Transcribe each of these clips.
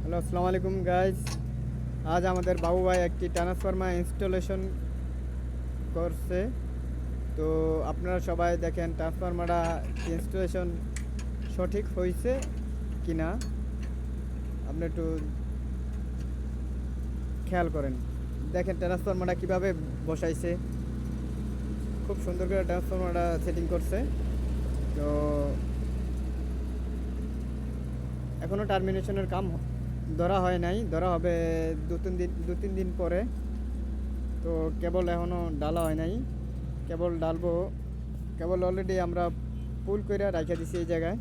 Hello, আসসালামু আলাইকুম guys. আজ আমাদের বাবু ভাই একটি ট্রান্সফরমার ইনস্টলেশন করছে। তো আপনারা সবাই দেখেন ট্রান্সফরমারটা ইনস্টলেশন সঠিক হয়েছে কি না, আপনি একটু খেয়াল করেন। দেখেন ট্রান্সফরমারটা কীভাবে বসাইছে, খুব সুন্দর করে ট্রান্সফরমারটা সেটিং করছে। তো এখনও টার্মিনেশনের কাম ধরা হয় নাই, ধরা হবে দু তিন দিন পরে। তো কেবল এখনও ডালা হয় নাই, কেবল ডালবো। কেবল অলরেডি আমরা পুল করে রাখা দিছি এই জায়গায়,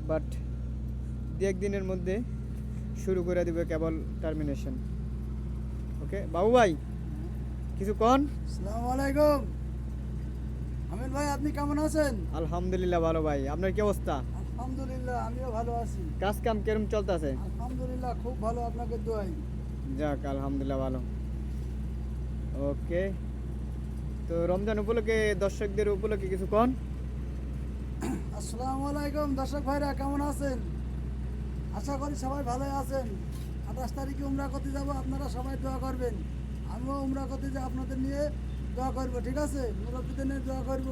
বাট দু একদিনের মধ্যে শুরু করে দিবে কেবল টার্মিনেশন। ওকে বাবু ভাই, কিছু কন। আসসালামু আলাইকুম। আমিন ভাই, আপনি কেমন আছেন? আলহামদুলিল্লাহ ভালো ভাই, আপনার কি অবস্থা? আলহামদুলিল্লাহ, আমিও ভালো আছি। কাজ কাম কেরম চলতেছে? আলহামদুলিল্লাহ, খুব ভালো, আপনাকে দোয়াই। যাক আলহামদুলিল্লাহ ভালো। ওকে, তো রমজান উপলক্ষে দর্শকদের উপলক্ষে কিছু কন। আসসালামু আলাইকুম দর্শক ভাইরা, কেমন আছেন? আশা করি সবাই ভালোই আছেন। 28 তারিখে উমরা করতে যাব, আপনারা সবাই দোয়া করবেন। আমিও উমরা করতে যাব, আপনাদের নিয়ে দোয়া করব, ঠিক আছে? মুরব্বীদের নিয়ে দোয়া করব,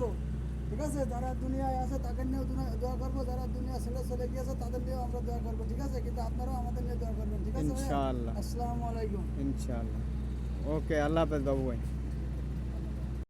ঠিক আছে? যারা দুনিয়ায় আছে তাদের নিয়েও দোয়া করবো, যারা দুনিয়া ছেড়ে চলে গিয়েছে তাদের নিয়েও আমরা দোয়া করবো, ঠিক আছে? কিন্তু আপনারাও আমাদের নিয়ে দোয়া করবেন, ঠিক আছে? ইনশাআল্লাহ আসসালামু আলাইকুম। ইনশাআল্লাহ। ওকে, আল্লাহ হাফেজ বাবু ভাই।